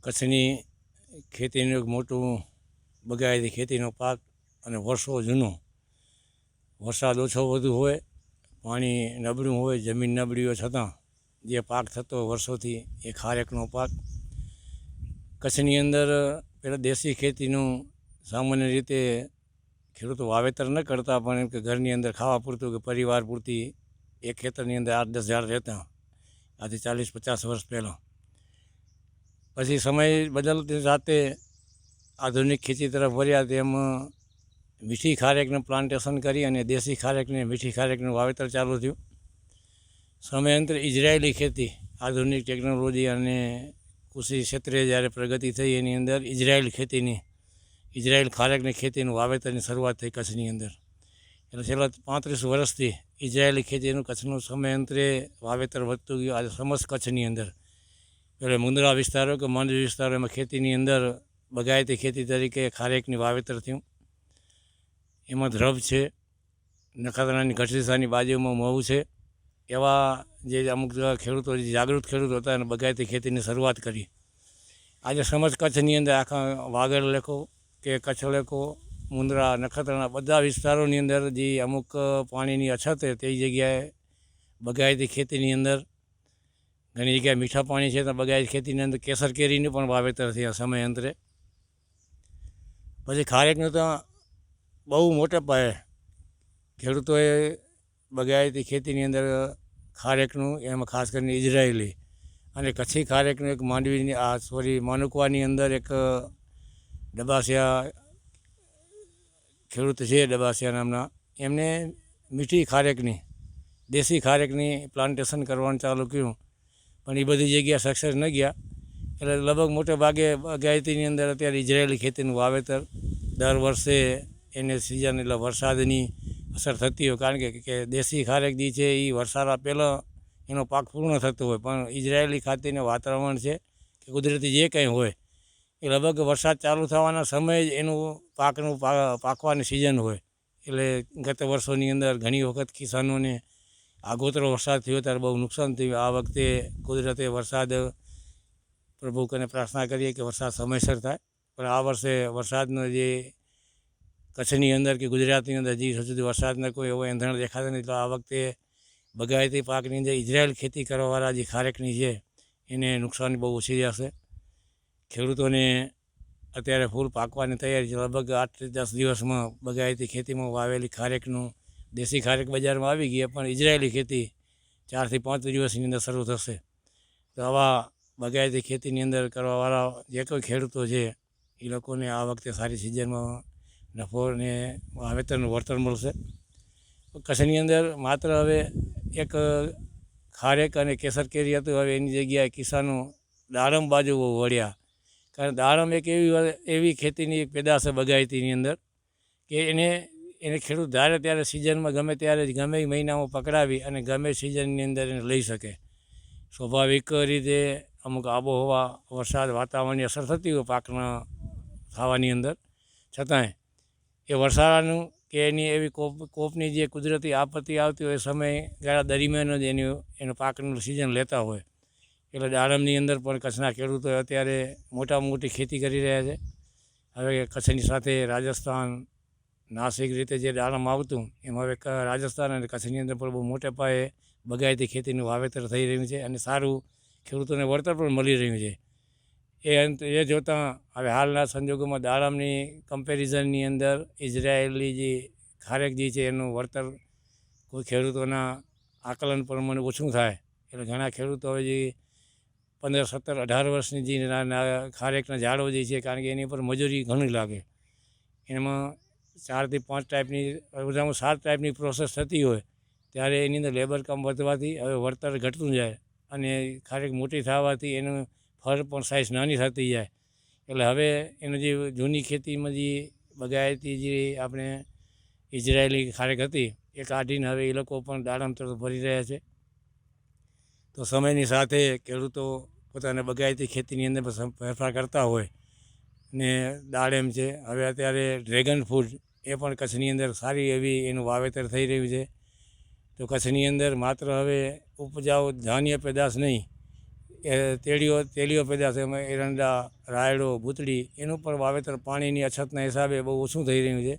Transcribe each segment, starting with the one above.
કચ્છની ખેતીનું એક મોટું બગાયતી ખેતીનો પાક અને વર્ષો જૂનો. વરસાદ ઓછો વધુ હોય, પાણી નબળું હોય, જમીન નબળી હોય છતાં જે પાક થતો વર્ષોથી એ ખારેકનો પાક. કચ્છની અંદર પહેલાં દેશી ખેતીનું સામાન્ય રીતે ખેડૂતો વાવેતર ન કરતા, પણ એમ કે ઘરની અંદર ખાવા પૂરતું કે પરિવાર પૂરતી એક ખેતરની અંદર 8-10 ઝાડ રહેતા, આજથી 40-50 વર્ષ પહેલાં. પછી સમય બદલતી સાથે આધુનિક ખેતી તરફ વળ્યા, તેમ મીઠી ખારેકનું પ્લાન્ટેશન કરી અને દેશી ખારેકને મીઠી ખારેકનું વાવેતર ચાલુ થયું. સમયાંતરે ઇઝરાયેલી ખેતી, આધુનિક ટેકનોલોજી અને કૃષિ ક્ષેત્રે જ્યારે પ્રગતિ થઈ, એની અંદર ઇઝરાયેલ ખારેકની ખેતીનું વાવેતરની શરૂઆત થઈ કચ્છની અંદર. એટલે છેલ્લા 35 વર્ષથી ઇઝરાયેલી ખેતીનું કચ્છનું સમયાંતરે વાવેતર વધતું ગયું. આજે સમસ્ત કચ્છની અંદર એટલે મુંદ્રા વિસ્તારો કે માંડવી વિસ્તારો, એમાં ખેતીની અંદર બગાયતી ખેતી તરીકે ખારેકની વાવેતર થયું. એમાં ધ્રબ છે, નખત્રાણાની ગઢસીસાની બાજુમાં મહુ છે. એવા જે અમુક ખેડૂતો, જાગૃત ખેડૂતો હતા, અને બગાયતી ખેતીની શરૂઆત કરી. આજે સમસ્ત કચ્છની અંદર આખા વાગડ લેખો કે કચ્છ લેખો, મુંદ્રા, નખત્રાણા બધા વિસ્તારોની અંદર જે અમુક પાણીની અછત છે, તે જગ્યાએ બગાયતી ખેતીની અંદર ઘણી જગ્યાએ મીઠા પાણી છે, તો બગાયતી ખેતીની અંદર કેસર કેરીનું પણ વાવેતર થયા સમયાંતરે. પછી ખારેકનું તો બહુ મોટા પાયે ખેડૂતોએ બગાયતી ખેતીની અંદર ખારેકનું, એમાં ખાસ કરીને ઇઝરાયેલી અને કચ્છી ખારેકનું એક માંડવીની માનુકવાની અંદર એક ડબાસિયા ખેડૂત છે, ડબાસિયા નામના, એમને મીઠી ખારેકની, દેશી ખારેકની પ્લાન્ટેશન કરવાનું ચાલુ કર્યું. પણ એ બધી જગ્યા સક્સેસ ન ગયા. એટલે લગભગ મોટે ભાગે બગાયતીની અંદર અત્યારે ઇઝરાયેલી ખેતીનું વાવેતર દર વર્ષે એને સિઝન એટલે વરસાદની અસર થતી હોય. કારણ કે દેશી ખારેક જે છે એ વરસાદ પહેલાં એનો પાક પૂર્ણ થતો હોય, પણ ઇઝરાયેલી ખાતીનું વાતાવરણ છે કે કુદરતી જે કંઈ હોય, એ લગભગ વરસાદ ચાલુ થવાના સમયે જ એનું પાકવાની સિઝન હોય. એટલે ગત વર્ષોની અંદર ઘણી વખત કિસાનોને આગોતરો વરસાદ થયો ત્યારે બહુ નુકસાન થયું. આ વખતે કુદરતે વરસાદ, પ્રભુ કને પ્રાર્થના કરીએ કે વરસાદ સમયસર થાય. પણ આ વર્ષે વરસાદનો જે કચ્છની અંદર કે ગુજરાતની અંદર હજી સુધી વરસાદના કોઈ એવો એંધણ દેખાતા નથી. તો આ વખતે બગાયતી પાકની અંદર ઇઝરાયેલ ખેતી કરવાવાળા જે ખારેકની છે, એને નુકસાન બહુ ઓછી જશે. ખેડૂતોને અત્યારે ફૂલ પાકવાની તૈયારી છે. લગભગ 8-10 દિવસમાં બગાયતી ખેતીમાં વાવેલી ખારેકનું દેશી ખારેક બજારમાં આવી ગઈ, પણ ઇઝરાયેલી ખેતી 4 થી 5 દિવસની અંદર શરૂ થશે. તો આવા બગાયતી ખેતીની અંદર કરવાવાળા જે કોઈ ખેડૂતો છે, એ લોકોને આ વખતે સારી સિઝનમાં નફો અને વાવેતરનું વળતર મળશે. કચ્છની અંદર માત્ર હવે એક ખારેક અને કેસર કેરી હતું, હવે એની જગ્યાએ કિસાનો દાડમ બાજુ વળ્યા. કારણ દાડમ એક એવી ખેતીની એક પેદાશ છે બગાયતીની અંદર કે એને ખેડૂત ધારે ત્યારે સિઝનમાં ગમે ત્યારે ગમે મહિનામાં પકડાવી અને ગમે સિઝનની અંદર એને લઈ શકે. સ્વાભાવિક રીતે અમુક આબોહવા, વરસાદ, વાતાવરણની અસર થતી હોય પાકના ખાવાની અંદર, છતાંય એ વરસાદનું કે એની એવી કોપની જે કુદરતી આપત્તિ આવતી હોય, સમયગાળા દરમિયાન જ એનું પાકનું સિઝન લેતા હોય. એટલે દાડમની અંદર પણ કચ્છના ખેડૂતો અત્યારે મોટામાં મોટી ખેતી કરી રહ્યા છે. હવે કચ્છની સાથે રાજસ્થાન, નાસિક રીતે જે દાડમ આવતું, એમાં હવે રાજસ્થાન અને કચ્છની અંદર પણ બહુ મોટે પાયે બગાયતી ખેતીનું વાવેતર થઈ રહ્યું છે અને સારું ખેડૂતોને વળતર પણ મળી રહ્યું છે. એ જોતાં હવે હાલના સંજોગોમાં દાડમની કમ્પેરિઝનની અંદર ઇઝરાયેલી જે ખારેક જે છે એનું વળતર કોઈ ખેડૂતોના આકલન પ્રમાણે ઓછું થાય. એટલે ઘણા ખેડૂતો હવે જે 15, 17, 18 વર્ષની જે ખારેકના ઝાડો જે છે, કારણ કે એની પર મજૂરી ઘણી લાગે, એમાં 4 થી 5 ટાઈપની, ઓછામાં 7 ટાઈપની પ્રોસેસ થતી હોય, ત્યારે એની અંદર લેબર કામ વધવાથી હવે વળતર ઘટતું જાય અને ખારેક મોટી થવાથી એનું ફળ પણ સાઇઝ નાની થતી જાય. એટલે હવે એનું જે જૂની ખેતીમાં જે બગાયતી જે આપણે ઇઝરાયેલી ખારેક હતી, એ કાઢીને હવે એ લોકો પણ દાડમ તરફ ભરી રહ્યા છે. તો સમયની સાથે ખેડૂતો પોતાના બગાયતી ખેતીની અંદર ફેરફાર કરતા હોય ને દાડમ છે, હવે અત્યારે ડ્રેગન ફ્રૂટ એ પણ કચ્છની અંદર સારી એવી એનું વાવેતર થઈ રહ્યું છે. તો કચ્છની અંદર માત્ર હવે ઉપજાઉ ધાન્ય પેદાશ નહીં, તેલીઓ પેદાશ એમાં એરંડા, રાયડો, ભૂતળી એનું પણ વાવેતર પાણીની અછતના હિસાબે બહુ ઓછું થઈ રહ્યું છે.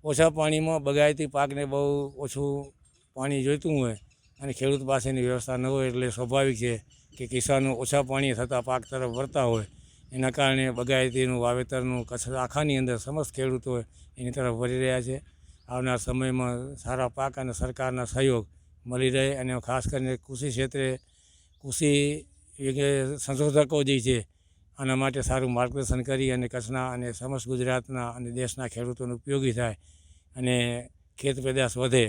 ઓછા પાણીમાં બગાયતી પાકને બહુ ઓછું પાણી જોઈતું હોય અને ખેડૂત પાસેની વ્યવસ્થા ન હોય એટલે સ્વાભાવિક છે કે કિસાનો ઓછા પાણી થતાં પાક તરફ વળતા હોય. એના કારણે બગાયતીનું વાવેતરનું કચ્છ આખાની અંદર સમસ્ત ખેડૂતો એની તરફ વળી રહ્યા છે. આવનાર સમયમાં સારા પાક અને સરકારના સહયોગ મળી રહે અને ખાસ કરીને કૃષિ ક્ષેત્રે કૃષિ સંશોધકો જે છે આના માટે સારું માર્ગદર્શન કરી અને કચ્છના અને સમસ્ત ગુજરાતના અને દેશના ખેડૂતોને ઉપયોગી થાય અને ખેત પેદાશ વધે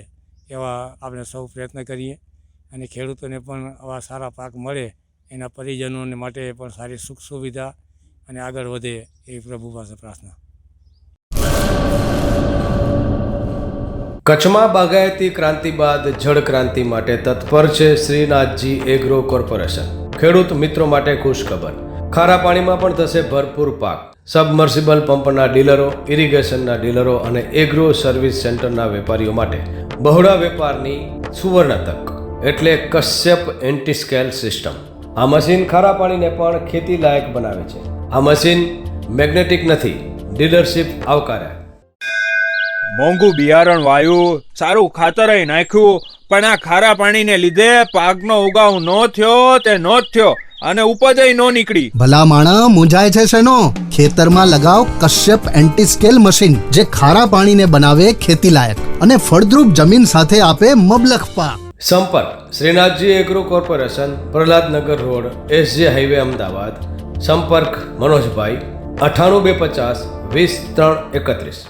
એવા આપણે સૌ પ્રયત્ન કરીએ અને ખેડૂતોને પણ આવા સારા પાક મળે, એના પરિજનોને માટે પણ સારી સુખ સુવિધા અને આગળ વધે એ પ્રભુ પાસે પ્રાર્થના. કચ્છમાં બાગાયતી ક્રાંતિ બાદ જળ ક્રાંતિ માટે તત્પર છે શ્રીનાથજી એગ્રો કોર્પોરેશન. ખેડૂત મિત્રો માટે ખુશખબર, ખારા પાણીમાં પણ થશે ભરપૂર પાક. સબમર્સિબલ પંપના ડીલરો, ઇરિગેશનના ડીલરો અને એગ્રો સર્વિસ સેન્ટરના વેપારીઓ માટે બહોળા વેપારની સુવર્ણ તક એટલે કશ્યપ એન્ટીસ્કેલ સિસ્ટમ. આ મશીન ખારા પાણીને પણ ખેતી લાયક બનાવે છે. આ મશીન મેગ્નેટિક નથી, ડીલરશીપ આવકાર્યા. મોંઘું બિયારણ વાયું, સારું ખાતર નાખ્યું, પણ આ ખારા પાણીને લીધે પાકનો ઉગાવ નો થયો તે નો જ થયો અને ઉપજ નો નીકળી. ભલા માણા મૂંઝાય છે શેનો? ખેતરમાં લગાવ કશ્યપ એન્ટીસ્કેલ મશીન, જે ખારા પાણીને બનાવે ખેતી લાયક અને ફળદ્રુપ જમીન સાથે આપે મબલખ પાક. સંપર્ક Shrinathji agro corporation, Prahlad Nagar road, SJ highway, Ahmedabad. સંપર્ક મનોજભાઈ 98 250 20 3 31.